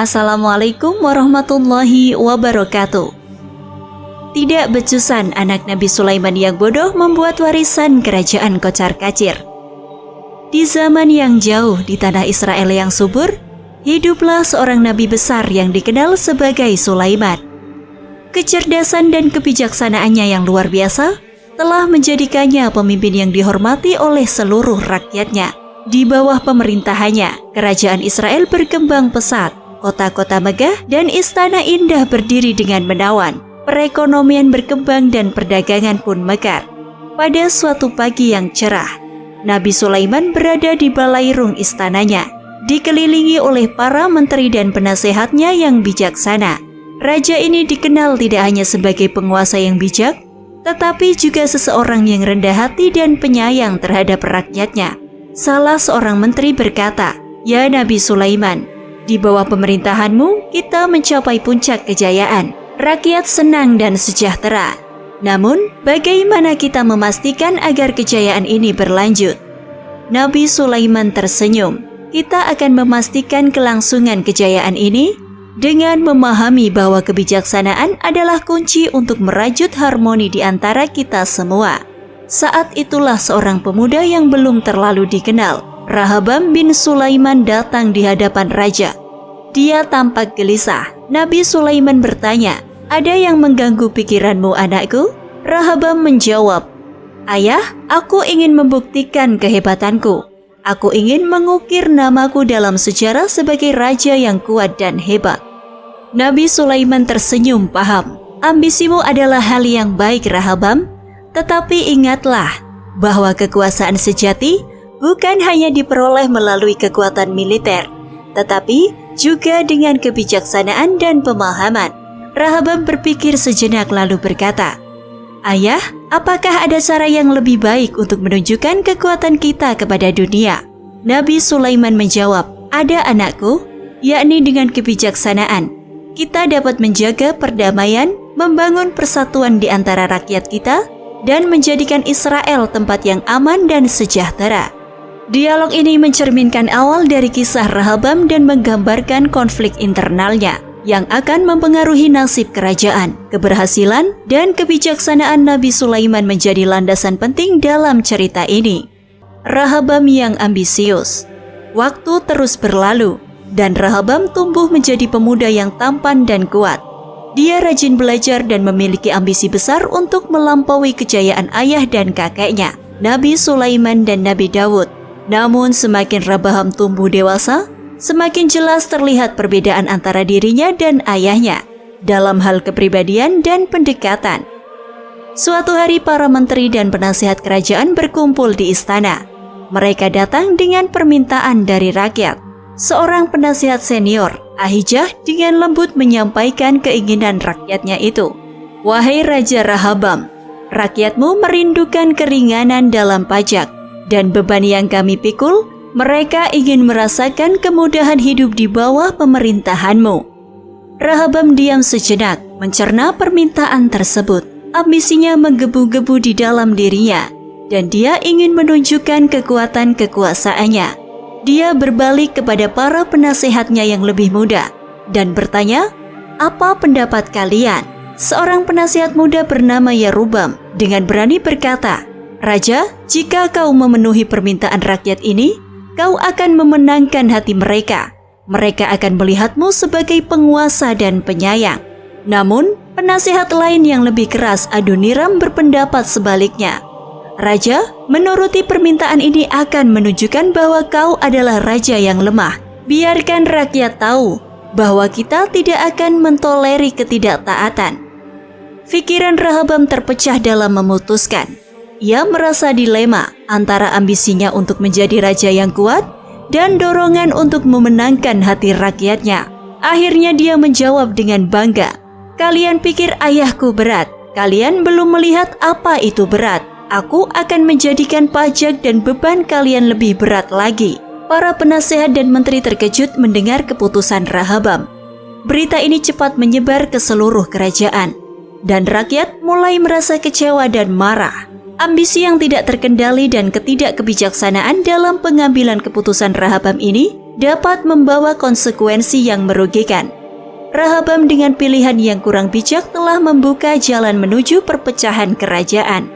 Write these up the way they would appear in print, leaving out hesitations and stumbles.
Assalamualaikum warahmatullahi wabarakatuh. Tidak becusan anak Nabi Sulaiman yang bodoh membuat warisan kerajaan kocar-kacir. Di zaman yang jauh di tanah Israel yang subur, hiduplah seorang nabi besar yang dikenal sebagai Sulaiman. Kecerdasan dan kebijaksanaannya yang luar biasa telah menjadikannya pemimpin yang dihormati oleh seluruh rakyatnya. Di bawah pemerintahannya, kerajaan Israel berkembang pesat, kota-kota megah dan istana indah berdiri dengan menawan. Perekonomian berkembang dan perdagangan pun mekar. Pada suatu pagi yang cerah, Nabi Sulaiman berada di balairung istananya, dikelilingi oleh para menteri dan penasehatnya yang bijaksana. Raja ini dikenal tidak hanya sebagai penguasa yang bijak, tetapi juga seseorang yang rendah hati dan penyayang terhadap rakyatnya. Salah seorang menteri berkata, "Ya Nabi Sulaiman, di bawah pemerintahanmu kita mencapai puncak kejayaan. Rakyat senang dan sejahtera. Namun, bagaimana kita memastikan agar kejayaan ini berlanjut?" Nabi Sulaiman tersenyum. "Kita akan memastikan kelangsungan kejayaan ini dengan memahami bahwa kebijaksanaan adalah kunci untuk merajut harmoni di antara kita semua." Saat itulah seorang pemuda yang belum terlalu dikenal, Rahabam bin Sulaiman, datang di hadapan raja. Dia tampak gelisah. Nabi Sulaiman bertanya, "Ada yang mengganggu pikiranmu, anakku?" Rahabam menjawab, "Ayah, aku ingin membuktikan kehebatanku. Aku ingin mengukir namaku dalam sejarah sebagai raja yang kuat dan hebat." Nabi Sulaiman tersenyum paham. "Ambisimu adalah hal yang baik, Rahabam. Tetapi ingatlah bahwa kekuasaan sejati bukan hanya diperoleh melalui kekuatan militer, tetapi juga dengan kebijaksanaan dan pemahaman." Rahabam berpikir sejenak lalu berkata, "Ayah, apakah ada cara yang lebih baik untuk menunjukkan kekuatan kita kepada dunia?" Nabi Sulaiman menjawab, "Ada, anakku, yakni dengan kebijaksanaan. Kita dapat menjaga perdamaian, membangun persatuan di antara rakyat kita, dan menjadikan Israel tempat yang aman dan sejahtera." Dialog ini mencerminkan awal dari kisah Rahabam dan menggambarkan konflik internalnya yang akan mempengaruhi nasib kerajaan. Keberhasilan dan kebijaksanaan Nabi Sulaiman menjadi landasan penting dalam cerita ini. Rahabam yang ambisius. Waktu terus berlalu dan Rahabam tumbuh menjadi pemuda yang tampan dan kuat. Dia rajin belajar dan memiliki ambisi besar untuk melampaui kejayaan ayah dan kakeknya, Nabi Sulaiman dan Nabi Daud. Namun semakin Rahabam tumbuh dewasa, semakin jelas terlihat perbedaan antara dirinya dan ayahnya dalam hal kepribadian dan pendekatan. Suatu hari para menteri dan penasihat kerajaan berkumpul di istana. Mereka datang dengan permintaan dari rakyat. Seorang penasihat senior, Ahijah, dengan lembut menyampaikan keinginan rakyatnya itu. "Wahai Raja Rahabam, rakyatmu merindukan keringanan dalam pajak dan beban yang kami pikul. Mereka ingin merasakan kemudahan hidup di bawah pemerintahanmu." Rahabam diam sejenak, mencerna permintaan tersebut. Ambisinya menggebu-gebu di dalam dirinya, dan dia ingin menunjukkan kekuatan kekuasaannya. Dia berbalik kepada para penasehatnya yang lebih muda dan bertanya, "Apa pendapat kalian?" Seorang penasihat muda bernama Yarubam dengan berani berkata, "Raja, jika kau memenuhi permintaan rakyat ini, kau akan memenangkan hati mereka. Mereka akan melihatmu sebagai penguasa dan penyayang." Namun, penasihat lain yang lebih keras, Adoniram, berpendapat sebaliknya. "Raja, menuruti permintaan ini akan menunjukkan bahwa kau adalah raja yang lemah. Biarkan rakyat tahu bahwa kita tidak akan mentoleri ketidaktaatan." Pikiran Rahabam terpecah dalam memutuskan. Ia merasa dilema antara ambisinya untuk menjadi raja yang kuat dan dorongan untuk memenangkan hati rakyatnya. Akhirnya dia menjawab dengan bangga, "Kalian pikir ayahku berat? Kalian belum melihat apa itu berat. Aku akan menjadikan pajak dan beban kalian lebih berat lagi." Para penasehat dan menteri terkejut mendengar keputusan Rahabam. Berita ini cepat menyebar ke seluruh kerajaan, dan rakyat mulai merasa kecewa dan marah. Ambisi yang tidak terkendali dan ketidakkebijaksanaan dalam pengambilan keputusan Rahabam ini dapat membawa konsekuensi yang merugikan. Rehoboam dengan pilihan yang kurang bijak telah membuka jalan menuju perpecahan kerajaan,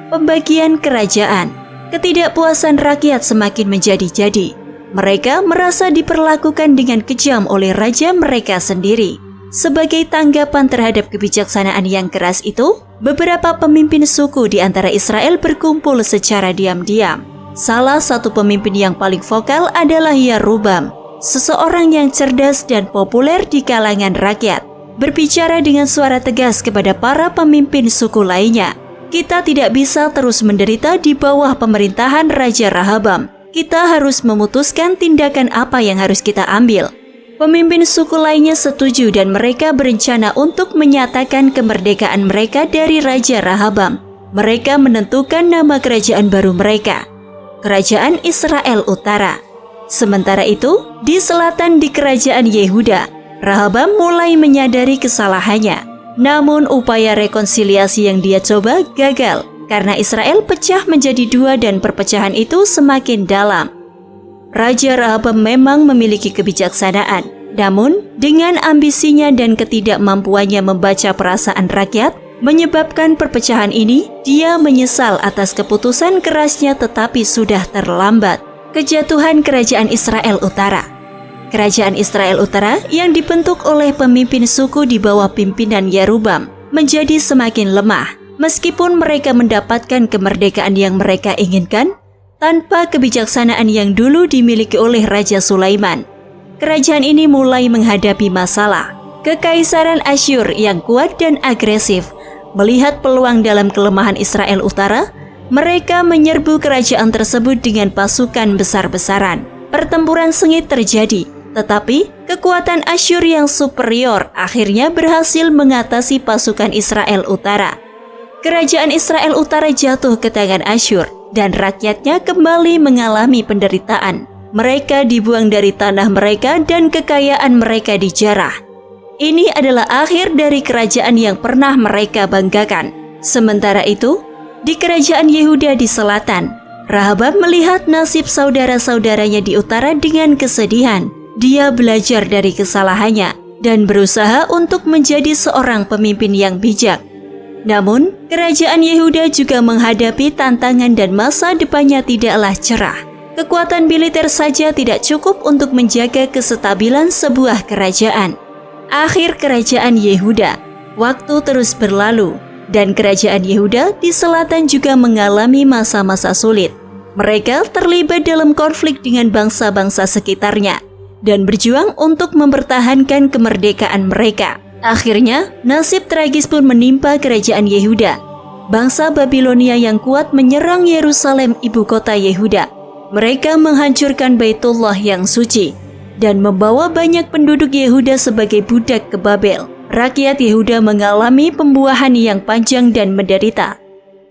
pembagian kerajaan. Ketidakpuasan rakyat semakin menjadi-jadi. Mereka merasa diperlakukan dengan kejam oleh raja mereka sendiri. Sebagai tanggapan terhadap kebijaksanaan yang keras itu, beberapa pemimpin suku di antara Israel berkumpul secara diam-diam. Salah satu pemimpin yang paling vokal adalah Yeroboam, seseorang yang cerdas dan populer di kalangan rakyat. Berbicara dengan suara tegas kepada para pemimpin suku lainnya, "Kita tidak bisa terus menderita di bawah pemerintahan Raja Rehoboam. Kita harus memutuskan tindakan apa yang harus kita ambil." Pemimpin suku lainnya setuju dan mereka berencana untuk menyatakan kemerdekaan mereka dari Raja Rehoboam. Mereka menentukan nama kerajaan baru mereka, Kerajaan Israel Utara. Sementara itu, di selatan di Kerajaan Yehuda, Rehoboam mulai menyadari kesalahannya. Namun upaya rekonsiliasi yang dia coba gagal karena Israel pecah menjadi dua dan perpecahan itu semakin dalam. Raja Rehoboam memang memiliki kebijaksanaan, namun dengan ambisinya dan ketidakmampuannya membaca perasaan rakyat menyebabkan perpecahan ini. Dia menyesal atas keputusan kerasnya, tetapi sudah terlambat. Kejatuhan Kerajaan Israel Utara. Kerajaan Israel Utara yang dibentuk oleh pemimpin suku di bawah pimpinan Yeroboam menjadi semakin lemah. Meskipun mereka mendapatkan kemerdekaan yang mereka inginkan, tanpa kebijaksanaan yang dulu dimiliki oleh Raja Sulaiman, kerajaan ini mulai menghadapi masalah. Kekaisaran Asyur yang kuat dan agresif melihat peluang dalam kelemahan Israel Utara, mereka menyerbu kerajaan tersebut dengan pasukan besar-besaran. Pertempuran sengit terjadi, tetapi kekuatan Asyur yang superior akhirnya berhasil mengatasi pasukan Israel Utara. Kerajaan Israel Utara jatuh ke tangan Asyur dan rakyatnya kembali mengalami penderitaan. Mereka dibuang dari tanah mereka dan kekayaan mereka dijarah. Ini adalah akhir dari kerajaan yang pernah mereka banggakan. Sementara itu, di Kerajaan Yehuda di selatan, Rehoboam melihat nasib saudara-saudaranya di utara dengan kesedihan. Dia belajar dari kesalahannya dan berusaha untuk menjadi seorang pemimpin yang bijak. Namun, Kerajaan Yehuda juga menghadapi tantangan dan masa depannya tidaklah cerah. Kekuatan militer saja tidak cukup untuk menjaga kestabilan sebuah kerajaan. Akhir Kerajaan Yehuda, waktu terus berlalu, dan Kerajaan Yehuda di selatan juga mengalami masa-masa sulit. Mereka terlibat dalam konflik dengan bangsa-bangsa sekitarnya dan berjuang untuk mempertahankan kemerdekaan mereka. Akhirnya, nasib tragis pun menimpa Kerajaan Yehuda. Bangsa Babilonia yang kuat menyerang Yerusalem, ibu kota Yehuda. Mereka menghancurkan Baitullah yang suci dan membawa banyak penduduk Yehuda sebagai budak ke Babel. Rakyat Yehuda mengalami pembuahan yang panjang dan menderita.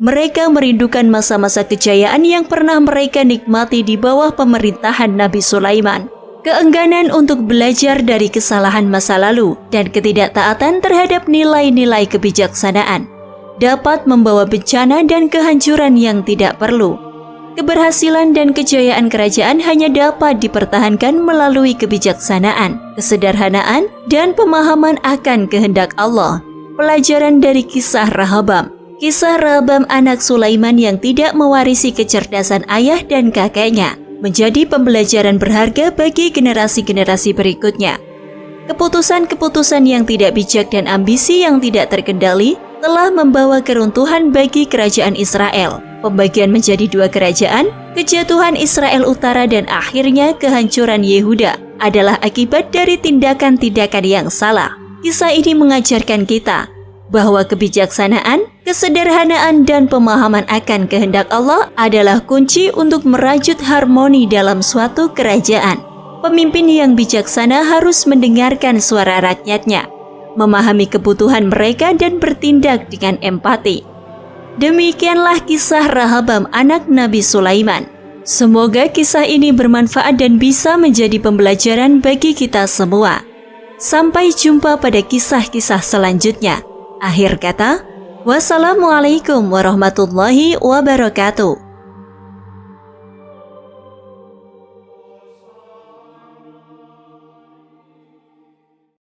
Mereka merindukan masa-masa kejayaan yang pernah mereka nikmati di bawah pemerintahan Nabi Sulaiman. Keengganan untuk belajar dari kesalahan masa lalu dan ketidaktaatan terhadap nilai-nilai kebijaksanaan dapat membawa bencana dan kehancuran yang tidak perlu. Keberhasilan dan kejayaan kerajaan hanya dapat dipertahankan melalui kebijaksanaan, kesederhanaan, dan pemahaman akan kehendak Allah. Pelajaran dari kisah Rehoboam. Kisah Rehoboam anak Sulaiman yang tidak mewarisi kecerdasan ayah dan kakeknya menjadi pembelajaran berharga bagi generasi-generasi berikutnya. Keputusan-keputusan yang tidak bijak dan ambisi yang tidak terkendali telah membawa keruntuhan bagi kerajaan Israel, pembagian menjadi dua kerajaan, kejatuhan Israel Utara, dan akhirnya kehancuran Yehuda adalah akibat dari tindakan-tindakan yang salah. Kisah ini mengajarkan kita bahwa kebijaksanaan, kesederhanaan, dan pemahaman akan kehendak Allah adalah kunci untuk merajut harmoni dalam suatu kerajaan. Pemimpin yang bijaksana harus mendengarkan suara rakyatnya, memahami kebutuhan mereka, dan bertindak dengan empati. Demikianlah kisah Rehoboam anak Nabi Sulaiman. Semoga kisah ini bermanfaat dan bisa menjadi pembelajaran bagi kita semua. Sampai jumpa pada kisah-kisah selanjutnya. Akhir kata, wassalamualaikum warahmatullahi wabarakatuh.